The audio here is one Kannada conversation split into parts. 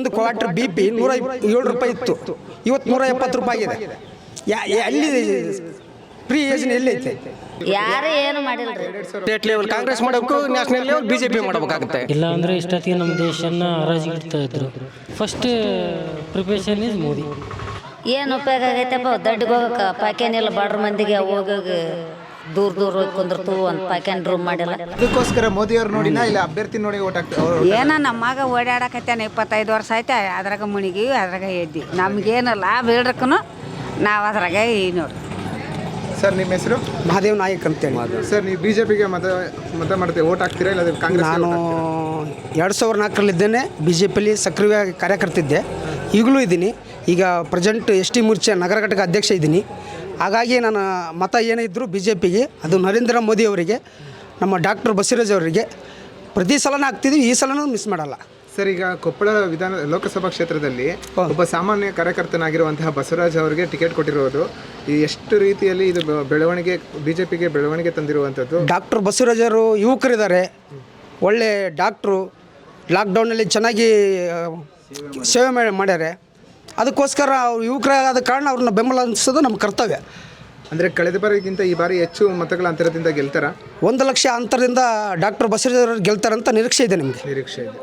ಒಂದು ಕ್ವಾರ್ಟರ್ BP 107 ರೂಪಾಯಿ ಇತ್ತು, ಇವತ್ತು 170 ರೂಪಾಯಿ ಆಗಿದೆ. ಅಲ್ಲಿ ಫ್ರೀ ಯೋಜನೆ ಎಲ್ಲೈತೆ? ಯಾರು ಏನು ಮಾಡಿಲ್ರಿ. ಸ್ಟೇಟ್ ಲೆವೆಲ್ ಕಾಂಗ್ರೆಸ್ ಮಾಡಬೇಕು, ನ್ಯಾಷನಲ್ ಲೆವೆಲ್ BJP ಮಾಡಬೇಕಾಗುತ್ತೆ. ಇಲ್ಲ ಅಂದರೆ ಇಷ್ಟೊತ್ತಿಗೆ ನಮ್ಮ ದೇಶನ ಹರಾಜಿಗಿಡ್ತಾ ಇದ್ರು. First preparation is Modi. ಏನು ಉಪಯೋಗ ಆಗೈತಪ್ಪ? ದಡ್ಡಿಗೆ ಹೋಗಕ್ಕೆ ಪಾಕ್ಯಾನಿಲ್ಲ, ಬಾಡ್ರ ಮಂದಿಗೆ ಹೋಗೋಗಿ ದೂರ ಹೋಗಿ ಕುಂದಿರ್ತು, ಒಂದು ಪಾಕ್ಯಾನ್ ರೂಮ್ ಮಾಡಿಲ್ಲ. ಅದಕ್ಕೋಸ್ಕರ ಮೋದಿಯವ್ರು ನೋಡಿನ ಇಲ್ಲ ಅಭ್ಯರ್ಥಿ ನೋಡಿ ಓಟ್ ಹಾಕ್ತಾರೆ? ಏನೋ ನಮ್ಮ ಮಗ ಓಡಾಡಕತ್ತಾನೆ 25 ವರ್ಷ ಆಯ್ತು, ಅದ್ರಾಗ ಮುಣಿಗಿವಿ, ಅದ್ರಾಗ ಎದ್ದಿ. ನಮಗೇನು ಲಾಭ ಹೇಳ್ರಕ್ಕೂ ನಾವು ಅದ್ರಾಗ ನೋಡಿ. ಸರ್ ನಿಮ್ಮ ಹೆಸರು? ಮಹಾದೇವ್ ನಾಯಕ್ ಅಂತೇಳಿ. ಸರ್ ನೀವು BJPಗೆ ಮತ ಮಾಡ್ತೀವಿ, ಓಟ್ ಹಾಕ್ತೀರಾ ಇಲ್ಲ ಕಾಂಗ್ರೆಸ್? ನಾನು 2004ರಲ್ಲಿದ್ದೇನೆ BJPಯಲ್ಲಿ ಸಕ್ರಿಯವಾಗಿ ಕಾರ್ಯಕರ್ತಿದ್ದೆ, ಈಗಲೂ ಇದ್ದೀನಿ. ಈಗ ಪ್ರೆಸೆಂಟ್ ST ಮೋರ್ಚಾ ನಗರ ಘಟಕ ಅಧ್ಯಕ್ಷ ಇದ್ದೀನಿ. ಹಾಗಾಗಿ ನನ್ನ ಮತ ಏನೇ ಇದ್ದರೂ BJPಗೆ, ಅದು ನರೇಂದ್ರ ಮೋದಿ ಅವರಿಗೆ, ನಮ್ಮ ಡಾಕ್ಟರ್ ಬಸವರಾಜ್ ಅವರಿಗೆ ಪ್ರತಿ ಸಲನೂ ಹಾಕ್ತಿದ್ವಿ, ಈ ಸಲನೂ ಮಿಸ್ ಮಾಡಲ್ಲ. ಸರ್ ಈಗ ಕೊಪ್ಪಳ ಲೋಕಸಭಾ ಕ್ಷೇತ್ರದಲ್ಲಿ ಒಬ್ಬ ಸಾಮಾನ್ಯ ಕಾರ್ಯಕರ್ತನಾಗಿರುವಂತಹ ಬಸವರಾಜ್ ಅವರಿಗೆ ಟಿಕೆಟ್ ಕೊಟ್ಟಿರುವುದು ಎಷ್ಟು ರೀತಿಯಲ್ಲಿ ಇದು ಬೆಳವಣಿಗೆ, BJPಗೆ ಬೆಳವಣಿಗೆ ತಂದಿರುವಂಥದ್ದು? ಡಾಕ್ಟರ್ ಬಸವರಾಜ್ ಅವರು ಯುವಕರಿದ್ದಾರೆ, ಒಳ್ಳೆ ಡಾಕ್ಟ್ರು, ಲಾಕ್ಡೌನಲ್ಲಿ ಚೆನ್ನಾಗಿ ಸೇವೆ ಮಾಡ್ಯಾರೆ. ಅದಕ್ಕೋಸ್ಕರ ಅವ್ರು ಯುವಕರಾದ ಕಾರಣ ಅವ್ರನ್ನ ಬೆಂಬಲ ಅನಿಸೋದು ನಮ್ಮ ಕರ್ತವ್ಯ. ಅಂದರೆ ಕಳೆದ ಬಾರಿಗಿಂತ ಈ ಬಾರಿ ಹೆಚ್ಚು ಮತಗಳ ಅಂತರದಿಂದ ಗೆಲ್ತಾರ? 1 ಲಕ್ಷ ಅಂತರದಿಂದ ಡಾಕ್ಟರ್ ಬಸವರಾಜ್ ಅವರು ಗೆಲ್ತಾರಂತ ನಿರೀಕ್ಷೆ ಇದೆ ನಮಗೆ. ನಿರೀಕ್ಷೆ ಇದೆ.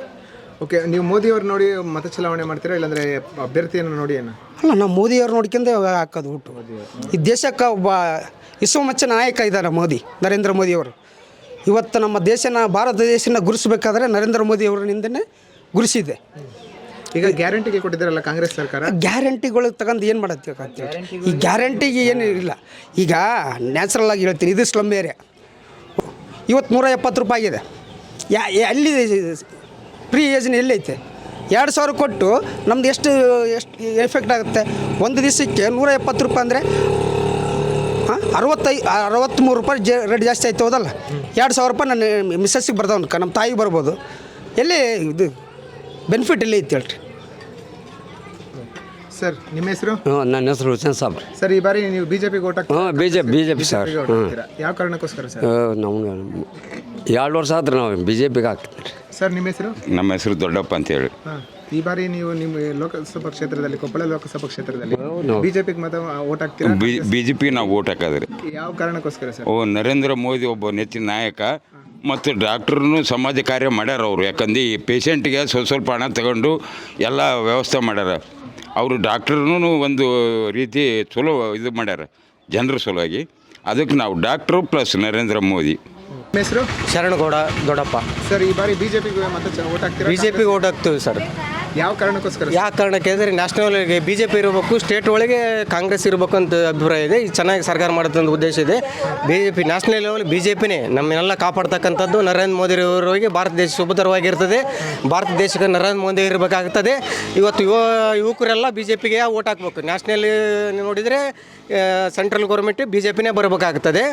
ಓಕೆ, ನೀವು ಮೋದಿಯವ್ರು ನೋಡಿ ಮತ ಚಲಾವಣೆ ಮಾಡ್ತೀರಾ ಇಲ್ಲಾಂದರೆ ಅಭ್ಯರ್ಥಿಯನ್ನು ನೋಡಿ? ಏನು ಅಲ್ಲ, ನಾವು ಮೋದಿಯವ್ರು ನೋಡ್ಕೊಂಡು ಹಾಕೋದು ಹುಟ್ಟು. ಈ ದೇಶಕ್ಕೆ ಒಬ್ಬ ವಿಶ್ವಮಚ್ಚ ನಾಯಕ ಇದ್ದಾರೆ ಮೋದಿ, ನರೇಂದ್ರ ಮೋದಿಯವರು. ಇವತ್ತು ನಮ್ಮ ದೇಶನ, ಭಾರತ ದೇಶನ ಗುರುಸಬೇಕಾದ್ರೆ ನರೇಂದ್ರ ಮೋದಿಯವರಿಂದನೇ ಗುರುಸಿದೆ. ಈಗ ಗ್ಯಾರಂಟಿಗೆ ಕೊಟ್ಟಿದ್ದಾರಲ್ಲ ಕಾಂಗ್ರೆಸ್ ಸರ್ಕಾರ, ಗ್ಯಾರಂಟಿಗಳು ತಗೊಂಡು ಏನು ಮಾಡತ್ತೆ? ಈ ಗ್ಯಾರಂಟಿಗೆ ಏನು ಇಲ್ಲ. ಈಗ ನ್ಯಾಚುರಲ್ ಆಗಿ ಹೇಳ್ತೀನಿ, ಇದು ಸ್ಲಮ್ ಏರಿಯಾ, ಇವತ್ತು 170 ರೂಪಾಯಿ ಆಗಿದೆ. ಅಲ್ಲಿ ಫ್ರೀ ಯೋಜನೆ ಎಲ್ಲೈತೆ? 2000 ಕೊಟ್ಟು ನಮ್ದು ಎಷ್ಟು ಎಫೆಕ್ಟ್ ಆಗುತ್ತೆ? ಒಂದು ದಿವಸಕ್ಕೆ 170 ರೂಪಾಯಿ ಅಂದರೆ 63 ರೂಪಾಯಿ ರೇಟ್ ಜಾಸ್ತಿ ಆಯ್ತು, ಹೌದಲ್ಲ? 2000 ರೂಪಾಯಿ ನನ್ನ ಮಿಸ್ಸಸ್ಸಿಗೆ ಬರ್ದವನ್ಕ, ನಮ್ಮ ತಾಯಿಗೆ ಬರ್ಬೋದು. ಎಲ್ಲಿ ಇದು ಬೆನಿಫಿಟ್ ಎಲ್ಲಿ ಐತೆ ಹೇಳ್ರಿ? ಸರ್ ನಿಮ್ಮ ಹೆಸರು? ನನ್ನ ಹೆಸರು ಹುಸೇನ್ ಸಾಬ್. ಸರ್ ಈ ಬಾರಿ ನೀವು BJPಗೆ ಓಟ್ ಹಾಕ್ತೀರಾ? BJP sir. ಯಾವ ಕಾರಣಕ್ಕೋಸ್ಕರ ಸರ್? ನಮ್ಗೆ 2 ವರ್ಷ ಆದ್ರೆ ನಾವು BJPಗೆ ಹಾಕ್ತೀವಿ. ಸರ್ ನಿಮ್ಮ ಹೆಸರು? ನಮ್ಮ ಹೆಸರು ದೊಡ್ಡಪ್ಪ ಅಂತೇಳಿ. ಈ ಬಾರಿ ನೀವು ನಿಮ್ಮ ಲೋಕಸಭಾ ಕ್ಷೇತ್ರದಲ್ಲಿ, ಕೊಪ್ಪಳ ಲೋಕಸಭಾ ಕ್ಷೇತ್ರದಲ್ಲಿ BJPಗೆ ಓಟ್ ಹಾಕ್ತೀರಾ? BJP ನಾವು ಓಟ್ ಹಾಕಿದ್ರಿ. ಯಾವ ಕಾರಣಕ್ಕೋಸ್ಕರ ಸರ್? ನರೇಂದ್ರ ಮೋದಿ ಒಬ್ಬ ನೆಚ್ಚಿನ ನಾಯಕ, ಮತ್ತು ಡಾಕ್ಟ್ರೂ ಸಮಾಜ ಕಾರ್ಯ ಮಾಡ್ಯಾರ ಅವರು. ಯಾಕಂದ್ರೆ ಈ ಪೇಷಂಟ್ಗೆ ಸ್ವಲ್ಪ ಹಣ ತಗೊಂಡು ಎಲ್ಲ ವ್ಯವಸ್ಥೆ ಮಾಡ್ಯಾರ ಅವರು. ಡಾಕ್ಟ್ರೂ ಒಂದು ರೀತಿ ಚಲೋ ಇದು ಮಾಡ್ಯಾರ ಜನರ ಸಲುವಾಗಿ. ಅದಕ್ಕೆ ನಾವು ಡಾಕ್ಟ್ರು ಪ್ಲಸ್ ನರೇಂದ್ರ ಮೋದಿ. ನಿಮ್ಮ ಹೆಸರು? ಶರಣಗೌಡ ದೊಡ್ಡಪ್ಪ. ಸರ್ ಈ ಬಾರಿ BJPಗೆ ಓಟ್ ಹಾಕ್ತೀರಾ? BJPಗೆ ಓಟ್ ಹಾಕ್ತೀವಿ ಸರ್. ಯಾವ ಕಾರಣಕ್ಕೋಸ್ಕರ? ಯಾವ ಕಾರಣಕ್ಕೆ ಅಂದರೆ ನ್ಯಾಷನಲ್ಗೆ BJP ಇರಬೇಕು, ಸ್ಟೇಟ್ ಒಳಗೆ ಕಾಂಗ್ರೆಸ್ ಇರಬೇಕು ಅಂತ ಅಭಿಪ್ರಾಯ ಇದೆ. ಇದು ಚೆನ್ನಾಗಿ ಸರ್ಕಾರ ಮಾಡೋದಂತ ಉದ್ದೇಶ ಇದೆ. BJP ನ್ಯಾಷನಲ್ ಲೆವೆಲ್ BJPನೇ ನಮ್ಮನ್ನೆಲ್ಲ ಕಾಪಾಡ್ತಕ್ಕಂಥದ್ದು. ನರೇಂದ್ರ ಮೋದಿ ಅವರಿಗೆ ಭಾರತ ದೇಶ ಸುಭದ್ರವಾಗಿರ್ತದೆ. ಭಾರತ ದೇಶಕ್ಕೆ ನರೇಂದ್ರ ಮೋದಿ ಇರಬೇಕಾಗುತ್ತದೆ. ಇವತ್ತು ಯುವಕರೆಲ್ಲ BJPಗೆ ಓಟ್ ಹಾಕಬೇಕು. ನ್ಯಾಷನಲ್ ನೋಡಿದರೆ ಸೆಂಟ್ರಲ್ ಗೌರ್ಮೆಂಟ್ BJPನೇ ಬರಬೇಕಾಗುತ್ತದೆ.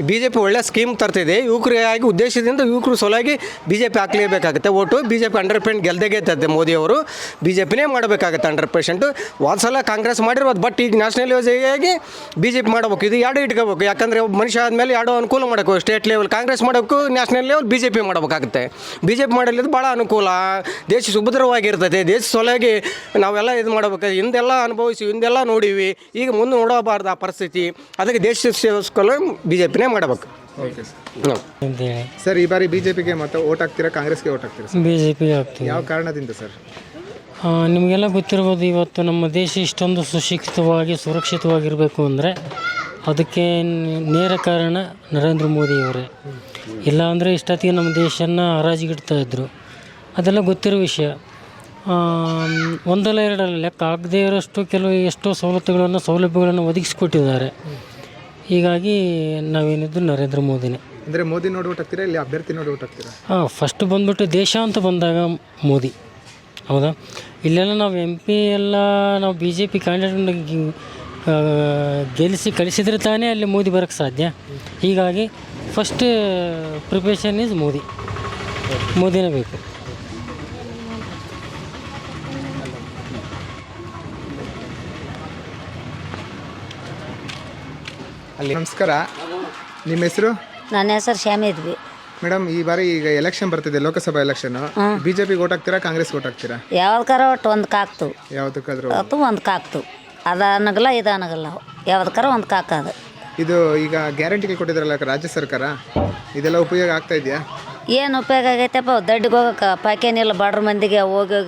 BJP ಒಳ್ಳೆ ಸ್ಕೀಮ್ ತರ್ತಿದೆ ಯುವಕರಿಗಾಗಿ ಉದ್ದೇಶದಿಂದ. ಯುವಕರು ಸಲುವಾಗಿ BJP ಹಾಕಲೇಬೇಕಾಗುತ್ತೆ ಓಟು. BJP 100% ಗೆಲ್ದೇ ಗೆಲ್ತದೆ. ಮೋದಿಯವರು BJPನೇ ಮಾಡಬೇಕಾಗತ್ತೆ 100%. ಸಲ ಕಾಂಗ್ರೆಸ್ ಮಾಡಿರ್ಬೋದು, ಬಟ್ ಈಗ ನ್ಯಾಷನಲ್ ಲೆವೆಲ್ಗೆ BJP ಮಾಡಬೇಕು. ಇದು ಎರಡು ಇಟ್ಕೋಬೇಕು. ಯಾಕಂದರೆ ಒಬ್ಬ ಮನುಷ್ಯ ಆದಮೇಲೆ ಎರಡು ಅನುಕೂಲ ಮಾಡಬೇಕು. ಸ್ಟೇಟ್ ಲೆವೆಲ್ ಕಾಂಗ್ರೆಸ್ ಮಾಡಬೇಕು, ನ್ಯಾಷನಲ್ ಲೆವೆಲ್ BJP ಮಾಡಬೇಕಾಗುತ್ತೆ. BJP ಮಾಡಲಿದ್ದು ಭಾಳ ಅನುಕೂಲ, ದೇಶ ಸುಭದ್ರವಾಗಿರ್ತದೆ. ದೇಶ ಸಲುವಾಗಿ ನಾವೆಲ್ಲ ಇದು ಮಾಡಬೇಕು. ಹಿಂದೆಲ್ಲ ಅನುಭವಿಸಿ, ಹಿಂದೆಲ್ಲ ನೋಡೀವಿ, ಈಗ ಮುಂದೆ ನೋಡಬಾರ್ದು ಆ ಪರಿಸ್ಥಿತಿ. ಅದಕ್ಕೆ ದೇಶ ಸೇವಿಸ್ಕೊಳ್ಳೋ BJPನೇ ಮಾಡಬೇಕು. ಓಕೆ ಸರ್, ಈ ಬಾರಿ BJPಗೆ ಓಟ್ ಹಾಕ್ತೀರಾ ಕಾಂಗ್ರೆಸ್ಗೆ ಓಟ್ ಹಾಕ್ತೀರಾ? BJPಗೆ ಹಾಕ್ತೀವಿ. ಯಾವ ಕಾರಣದಿಂದ ಸರ್? ನಿಮಗೆಲ್ಲ ಗೊತ್ತಿರ್ಬೋದು, ಇವತ್ತು ನಮ್ಮ ದೇಶ ಇಷ್ಟೊಂದು ಸುಶಿಕ್ಷಿತವಾಗಿ ಸುರಕ್ಷಿತವಾಗಿರಬೇಕು ಅಂದರೆ ಅದಕ್ಕೆ ನೇರ ಕಾರಣ ನರೇಂದ್ರ ಮೋದಿಯವರೇ. ಇಲ್ಲ ಅಂದರೆ ಇಷ್ಟೊತ್ತಿಗೆ ನಮ್ಮ ದೇಶನ ಹರಾಜಿಗಿಡ್ತಾ ಇದ್ದರು. ಅದೆಲ್ಲ ಗೊತ್ತಿರೋ ವಿಷಯ. ಒಂದಲ್ಲ ಎರಡಲ್ಲ, ಲೆಕ್ಕ ಆಗದೇ ಇರೋಷ್ಟು ಎಷ್ಟೋ ಸೌಲಭ್ಯಗಳನ್ನು ಒದಗಿಸಿಕೊಟ್ಟಿದ್ದಾರೆ. ಹೀಗಾಗಿ ನಾವೇನಿದ್ದು ನರೇಂದ್ರ ಮೋದಿನೇ. ಅಂದರೆ ಮೋದಿ ನೋಡಿ ಓಟ್ ಹಾಕ್ತೀರಾ ಇಲ್ಲಿ ಅಭ್ಯರ್ಥಿ ನೋಡಿ ಓಟ್ ಹಾಕ್ತೀರಾ? ಫಸ್ಟ್ ಬಂದ್ಬಿಟ್ಟು ದೇಶ ಅಂತ ಬಂದಾಗ ಮೋದಿ, ಹೌದಾ? ಇಲ್ಲೆಲ್ಲ ನಾವು MP ಎಲ್ಲ ನಾವು BJP ಕ್ಯಾಂಡಿಡೇಟ್ ಕಳಿಸಿದ್ರೆ ತಾನೇ ಅಲ್ಲಿ ಮೋದಿ ಬರೋಕ್ಕೆ ಸಾಧ್ಯ. ಹೀಗಾಗಿ ಫಸ್ಟ್ ಪ್ರಿಪರೇಷನ್ ಈಸ್ ಮೋದಿನೇ ಬೇಕು. ನಮಸ್ಕಾರ, ನಿಮ್ಮ ಹೆಸರು? ನನ್ನ ಹೆಸರು ಶ್ಯಾಮಿದ್ವಿ. ಮೇಡಮ್ ಈ ಬಾರಿ ಈಗ ಎಲೆಕ್ಷನ್ ಬರ್ತಿದೆ, ಲೋಕಸಭಾ ಎಲೆಕ್ಷನ್. ಬಿಜೆಪಿಗೆ ಓಟ್ ಹಾಕ್ತೀರಾ, ಕಾಂಗ್ರೆಸ್ಗೆ ಓಟ್ ಹಾಕ್ತೀರಾ? ಯಾವ್ದಕ್ಕಾರ ಒಟ್ಟು ಒಂದು ಕಾಕ್ತು ಯಾವುದಕ್ಕಾದ್ರೂ ಅದು ಒಂದು ಕಾಕ್ತು ಅದು ಅನ್ನಗಲ್ಲ ಇದು ಅನ್ನಗಲ್ಲ ಯಾವ್ದಕ್ಕಾರ ಒಂದು ಕಾಕದು. ಇದು ಈಗ ಗ್ಯಾರಂಟಿಗೆ ಕೊಟ್ಟಿದ್ರಲ್ಲ ರಾಜ್ಯ ಸರ್ಕಾರ, ಇದೆಲ್ಲ ಉಪಯೋಗ ಆಗ್ತಾ ಇದೆಯಾ? ಏನು ಉಪಯೋಗ ಆಗೈತಪ್ಪ, ದಡ್ಡಿಗೆ ಹೋಗಕ್ಕೆ ಪಾಕೇನಿಲ್ಲ, ಬಾಡ್ರ ಮಂದಿಗೆ ಹೋಗಿ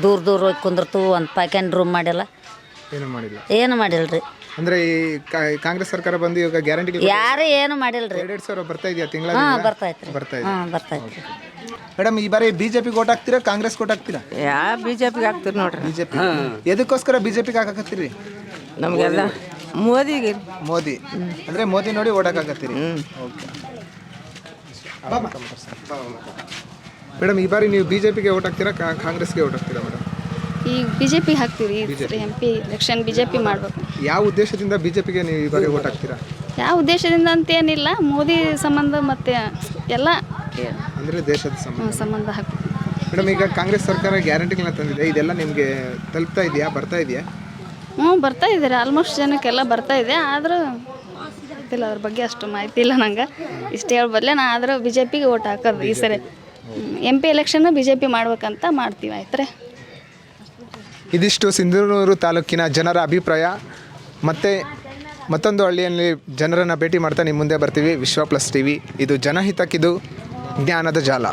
ದೂರ ದೂರ ಹೋಗಿ ಕುಂದಿರ್ತು, ಒಂದು ಪಾಕೇನ್ ರೂಮ್ ಮಾಡಿಲ್ಲ, ಏನು ಮಾಡಿಲ್ಲ. ಏನು ಮಾಡಿಲ್ಲ ರೀ. ಅಂದ್ರೆ ಈ ಕಾಂಗ್ರೆಸ್ ಸರ್ಕಾರ ಬಂದು ಈಗ ಗ್ಯಾರಂಟಿಗೆ ಯಾರು ಏನು ಮಾಡಿಲ್ಲ ರೀ. 2,000 ಬರ್ತಾ ಇದೆಯಾ ತಿಂಗಳ? ಹಾಂ ಬರ್ತೈತೆ ರೀ. ಬರ್ತಾ ಇದೆ. ಹಾಂ ಬರ್ತೈತೆ. ಮೇಡಮ್ ಈ ಬಾರಿ ಬಿಜೆಪಿಗೆ ಓಟ್ ಹಾಕ್ತೀರಾ, ಕಾಂಗ್ರೆಸ್ಗೆ ಓಟ್ ಹಾಕ್ತೀರಾ? ಬಿಜೆಪಿಗೆ ಹಾಕ್ತೀರಿ ನೋಡ್ರಿ. ಬಿಜೆಪಿ. ಎದಕ್ಕೋಸ್ಕರ ಬಿಜೆಪಿಗೆ ಹಾಕಕತ್ತೀರಿ? ನಮಗೆಲ್ಲ ಮೋದಿಗೆ. ಮೋದಿ ಅಂದ್ರೆ ಮೋದಿ ನೋಡಿ ಓಟ್ ಹಾಕಕತ್ತೀರಿ. ಓಕೆ ಮೇಡಮ್ ಈ ಬಾರಿ ನೀವು ಬಿಜೆಪಿಗೆ ಓಟ್ ಹಾಕ್ತೀರಾ, ಕಾಂಗ್ರೆಸ್ಗೆ ಓಟ್ ಹಾಕ್ತೀರಾ ಮೇಡಮ್? ಈಗ ಬಿ ಜೆ ಪಿ ಹಾಕ್ತೀವಿ. M P election B J P ಮಾಡಬೇಕು. ಯಾವ ಉದ್ದೇಶದಿಂದ ಬಿಜೆಪಿಗೆ ನೀವು ಈ ಬಾರಿ ಓಟ್ ಹಾಕ್ತೀರಾ? ಯಾವ ಉದ್ದೇಶದಿಂದ ಅಂತೇನಿಲ್ಲ, ಮೋದಿ ಸಂಬಂಧ ಮತ್ತು ಎಲ್ಲ ಅಂದರೆ ದೇಶದ ಸಂಬಂಧ ಹಾಕ್ತೀವಿ. ಮೇಡಮ್ ಈಗ ಕಾಂಗ್ರೆಸ್ ಸರ್ಕಾರ ಗ್ಯಾರಂಟಿಗಳನ್ನ ತಂದಿದೆ, ಇದೆಲ್ಲ ನಿಮಗೆ ತಲುಪ್ತಾ ಇದೆಯಾ, ಬರ್ತಾ ಇದೆಯಾ? ಬರ್ತಾ ಇದ್ದಾರೆ, ಆಲ್ಮೋಸ್ಟ್ ಜನಕ್ಕೆಲ್ಲ ಬರ್ತಾ ಇದೆ. ಆದರೂ ಗೊತ್ತಿಲ್ಲ, ಅದ್ರ ಬಗ್ಗೆ ಅಷ್ಟು ಮಾಹಿತಿ ಇಲ್ಲ ನಂಗೆ. ಇಷ್ಟು ಹೇಳ್ಬದಲೇ ನಾ ಆದರೂ ಬಿ ಜೆ ಪಿಗೆ ಓಟ್ ಹಾಕೋದು ಈ ಸರಿ. M P election B J P ಮಾಡ್ಬೇಕಂತ ಮಾಡ್ತೀವಿ. ಆಯ್ತು. ಇದಿಷ್ಟು ಸಿಂಧನೂರು ತಾಲೂಕಿನ ಜನರ ಅಭಿಪ್ರಾಯ. ಮತ್ತೊಂದು ಹಳ್ಳಿಯಲ್ಲಿ ಜನರನ್ನು ಭೇಟಿ ಮಾಡ್ತಾ ನಿಮ್ಮ ಮುಂದೆ ಬರ್ತೀವಿ. ವಿಶ್ವ ಪ್ಲಸ್ ಟಿವಿ, ಇದು ಜನಹಿತಕ್ಕಿದು ಜ್ಞಾನದ ಜಾಲ.